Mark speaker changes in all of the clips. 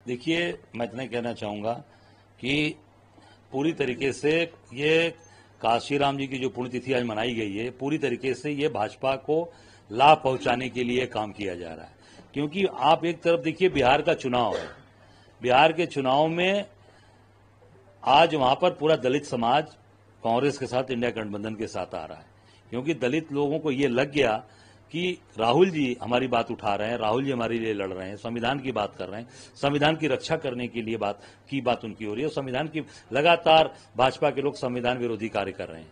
Speaker 1: देखिए, मैं इतना कहना चाहूँगा कि पूरी तरीके से ये काशीराम जी की जो पुण्यतिथि आज मनाई गई है, पूरी तरीके से ये भाजपा को लाभ पहुंचाने के लिए काम किया जा रहा है। क्योंकि आप एक तरफ देखिए, बिहार का चुनाव है, बिहार के चुनाव में आज वहां पर पूरा दलित समाज कांग्रेस के साथ, इंडिया गठबंधन के साथ आ रहा है। क्योंकि दलित लोगों को ये लग गया कि राहुल जी हमारी बात उठा रहे हैं, राहुल जी हमारे लिए लड़ रहे हैं, संविधान की बात कर रहे हैं, संविधान की रक्षा करने के लिए बात उनकी हो रही है। संविधान की लगातार भाजपा के लोग संविधान विरोधी कार्य कर रहे हैं।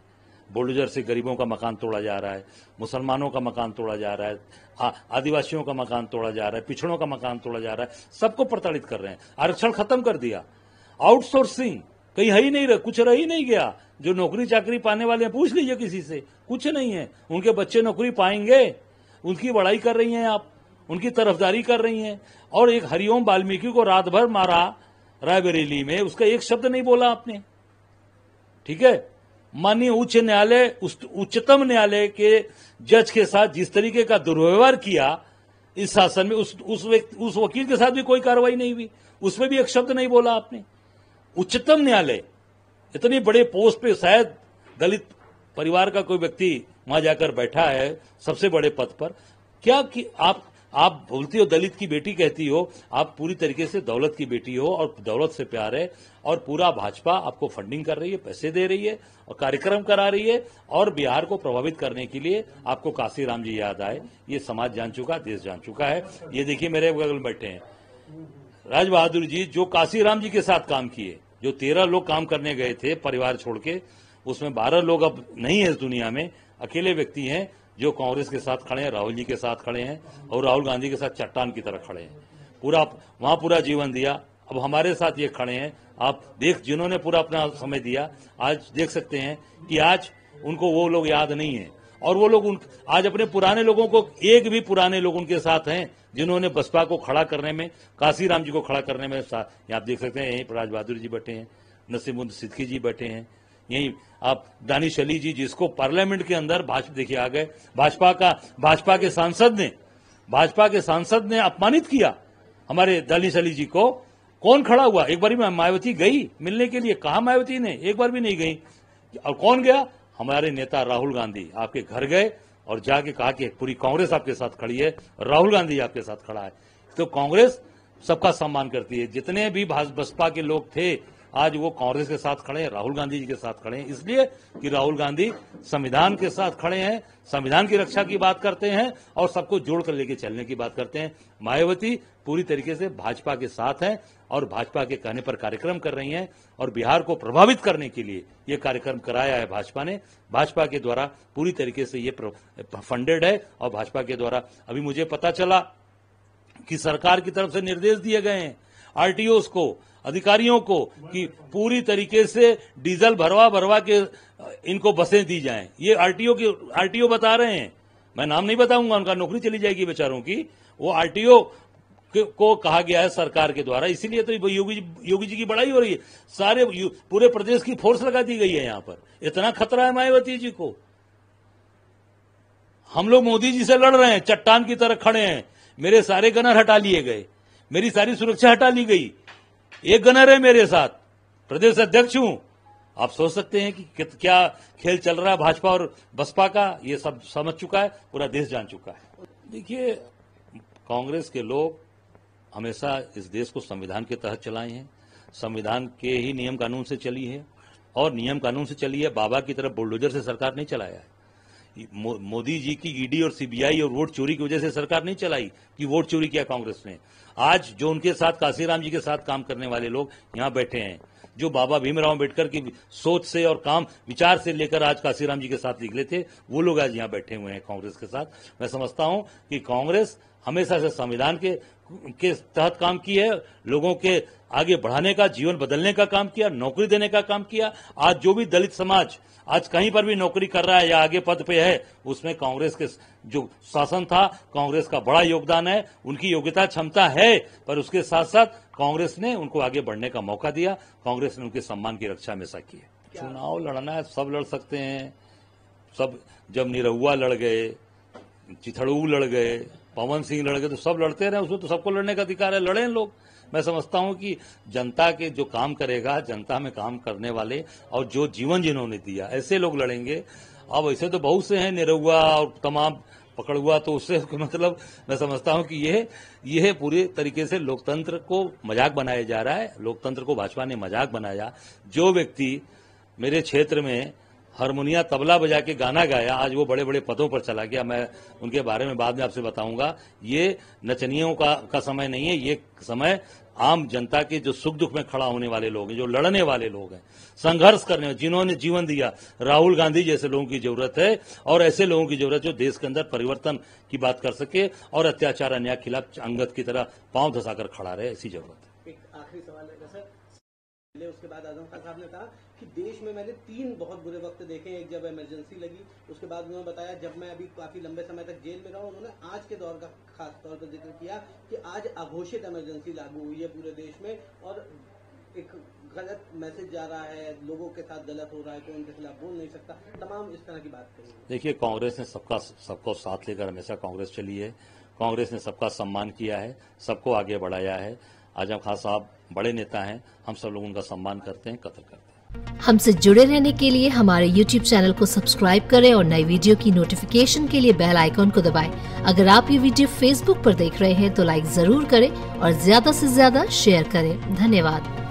Speaker 1: बुलडोजर से गरीबों का मकान तोड़ा जा रहा है, मुसलमानों का मकान तोड़ा जा रहा है, आदिवासियों का मकान तोड़ा जा रहा है, पिछड़ों का मकान तोड़ा जा रहा है, सबको प्रताड़ित कर रहे हैं। आरक्षण खत्म कर दिया, आउटसोर्सिंग कहीं है ही नहीं रहा, कुछ रह ही नहीं गया। जो नौकरी चाकरी पाने वाले हैं, पूछ लीजिए किसी से, कुछ नहीं है। उनके बच्चे नौकरी पाएंगे, उनकी बड़ाई कर रही हैं आप, उनकी तरफदारी कर रही हैं। और एक हरिओम वाल्मीकि को रात भर मारा रायबरेली में, उसका एक शब्द नहीं बोला आपने, ठीक है। माननीय उच्च न्यायालय, उच्चतम न्यायालय के जज के साथ जिस तरीके का दुर्व्यवहार किया इस शासन में, उस वकील के साथ भी कोई कार्रवाई नहीं हुई, उसमें भी एक शब्द नहीं बोला आपने। उच्चतम न्यायालय, इतनी बड़े पोस्ट पे शायद दलित परिवार का कोई व्यक्ति वहां जाकर बैठा है, सबसे बड़े पद पर। क्या कि आप बोलती हो दलित की बेटी कहती हो, आप पूरी तरीके से दौलत की बेटी हो और दौलत से प्यार है। और पूरा भाजपा आपको फंडिंग कर रही है, पैसे दे रही है और कार्यक्रम करा रही है। और बिहार को प्रभावित करने के लिए आपको काशीराम जी याद आए, ये समाज जान चुका, देश जान चुका है। ये देखिए, मेरे बगल में बैठे हैं राज बहादुर जी, जो काशीराम जी के साथ काम किए। जो 13 लोग काम करने गए थे परिवार छोड़ के, उसमें 12 लोग अब नहीं है इस दुनिया में, अकेले व्यक्ति हैं जो कांग्रेस के साथ खड़े हैं, राहुल जी के साथ खड़े हैं और राहुल गांधी के साथ चट्टान की तरह खड़े हैं। पूरा जीवन दिया, अब हमारे साथ ये खड़े हैं। आप जिन्होंने पूरा अपना समय दिया, आज देख सकते हैं कि आज उनको वो लोग याद नहीं है। और वो लोग आज अपने पुराने लोगों को, एक भी पुराने लोग उनके साथ हैं जिन्होंने बसपा को खड़ा करने में, काशीराम जी को खड़ा करने में आप देख सकते हैं। यहीं राज बहादुर जी बैठे हैं, नसीमुद्दीन सिद्दीकी जी बैठे हैं, यही आप दानिश अली जी, जिसको पार्लियामेंट के अंदर देखिए आ गए, भाजपा के सांसद ने अपमानित किया हमारे दानिश अली जी को। कौन खड़ा हुआ? एक बार मायावती गई मिलने के लिए, कहा मायावती ने? एक बार भी नहीं गई। और कौन गया? हमारे नेता राहुल गांधी आपके घर गए और जाके कहा कि पूरी कांग्रेस आपके साथ खड़ी है, राहुल गांधी आपके साथ खड़ा है। तो कांग्रेस सबका सम्मान करती है। जितने भी बसपा के लोग थे आज वो कांग्रेस के साथ खड़े हैं, राहुल गांधी जी के साथ खड़े हैं, इसलिए कि राहुल गांधी संविधान के साथ खड़े हैं, संविधान की रक्षा की बात करते हैं और सबको जोड़कर लेके चलने की बात करते हैं। मायावती पूरी तरीके से भाजपा के साथ हैं और भाजपा के कहने पर कार्यक्रम कर रही हैं। और बिहार को प्रभावित करने के लिए ये कार्यक्रम कराया है भाजपा ने। भाजपा के द्वारा पूरी तरीके से ये फंडेड है। और भाजपा के द्वारा अभी मुझे पता चला कि सरकार की तरफ से निर्देश दिए गए हैं आरटीओस को, अधिकारियों को, कि पूरी तरीके से डीजल भरवा के इनको बसें दी जाएं। ये आरटीओ बता रहे हैं, मैं नाम नहीं बताऊंगा, उनका नौकरी चली जाएगी बेचारों की। वो आरटीओ को कहा गया है सरकार के द्वारा, इसीलिए तो योगी जी की बड़ाई हो रही है। पूरे प्रदेश की फोर्स लगा दी गई है यहां पर। इतना खतरा है मायावती जी को। हम लोग मोदी जी से लड़ रहे हैं, चट्टान की तरह खड़े हैं। मेरे सारे गनर हटा लिए गए, मेरी सारी सुरक्षा हटा ली गई। एक गनर है मेरे साथ, प्रदेश अध्यक्ष हूं। आप सोच सकते हैं कि क्या खेल चल रहा है भाजपा और बसपा का। ये सब समझ चुका है, पूरा देश जान चुका है। देखिए, कांग्रेस के लोग हमेशा इस देश को संविधान के तहत चलाए हैं, संविधान के ही नियम कानून से चली है और नियम कानून से चली है। बाबा की तरफ बुलडोजर से सरकार नहीं चलाया है। मोदी जी की ईडी और सीबीआई और वोट चोरी की वजह से सरकार नहीं चलाई कि वोट चोरी किया कांग्रेस ने। आज जो उनके साथ काशीराम जी के साथ काम करने वाले लोग यहां बैठे हैं, जो बाबा भीमराव अम्बेडकर की सोच से और काम विचार से लेकर आज काशीराम जी के साथ निकले थे, वो लोग आज यहां बैठे हुए हैं कांग्रेस के साथ। मैं समझता हूं कि कांग्रेस हमेशा से संविधान के तहत काम की है, लोगों के आगे बढ़ाने का, जीवन बदलने का काम किया, नौकरी देने का काम किया। आज जो भी दलित समाज आज कहीं पर भी नौकरी कर रहा है या आगे पद पे है, उसमें कांग्रेस के जो शासन था, कांग्रेस का बड़ा योगदान है। उनकी योग्यता क्षमता है, पर उसके साथ साथ कांग्रेस ने उनको आगे बढ़ने का मौका दिया। कांग्रेस ने उनके सम्मान की रक्षा हमेशा की है। चुनाव लड़ना है, सब लड़ सकते हैं। सब, जब निरहुआ लड़ गए, चिथड़ू लड़ गए, पवन सिंह लड़ गए, तो सब लड़ते रहे, उसमें तो सबको लड़ने का अधिकार है, लड़े लोग। मैं समझता हूं कि जनता के जो काम करेगा, जनता में काम करने वाले और जो जीवन जिन्होंने दिया, ऐसे लोग लड़ेंगे। अब ऐसे तो बहुत से हैं, निरहुआ और तमाम पकड़ हुआ, तो उससे मतलब मैं समझता हूं कि यह पूरी तरीके से लोकतंत्र को मजाक बनाया जा रहा है। लोकतंत्र को भाजपा ने मजाक बनाया। जो व्यक्ति मेरे क्षेत्र में हारमोनिया तबला बजा के गाना गाया, आज वो बड़े बड़े पदों पर चला गया। मैं उनके बारे में बाद में आपसे बताऊंगा। ये नचनियों का समय नहीं है, ये समय आम जनता के जो सुख दुख में खड़ा होने वाले लोग हैं, जो लड़ने वाले लोग हैं, संघर्ष करने, जिन्होंने जीवन दिया। राहुल गांधी जैसे लोगों की जरूरत है और ऐसे लोगों की जरूरत जो देश के अंदर परिवर्तन की बात कर सके और अत्याचार अन्याय के खिलाफ अंगद की तरह पांव धसाकर खड़ा रहे, ऐसी जरूरत है।
Speaker 2: एक आखिरी सवाल है सर, उसके बाद आजम खान साहब ने कहा कि देश में मैंने 3 बहुत बुरे वक्त देखे। एक जब इमरजेंसी लगी, उसके बाद उन्होंने बताया जब मैं अभी काफी लंबे समय तक जेल में रहा। उन्होंने आज के दौर का खास तौर पर जिक्र किया कि आज अघोषित इमरजेंसी लागू हुई है पूरे देश में और एक गलत मैसेज जा रहा है, लोगों के साथ गलत हो रहा है, कोई उनके खिलाफ बोल नहीं सकता, तमाम इस तरह की बात कही। देखिए,
Speaker 1: कांग्रेस ने सबको साथ लेकर हमेशा कांग्रेस चली है। कांग्रेस ने सबका सम्मान किया है, सबको आगे बढ़ाया है। आजम खान साहब बड़े नेता हैं, हम सब लोग उनका सम्मान करते हैं, कदर करते हैं।
Speaker 3: हमसे जुड़े रहने के लिए हमारे YouTube चैनल को सब्सक्राइब करें और नई वीडियो की नोटिफिकेशन के लिए बेल आइकॉन को दबाएं। अगर आप ये वीडियो Facebook पर देख रहे हैं तो लाइक जरूर करें और ज्यादा से ज्यादा शेयर करें। धन्यवाद।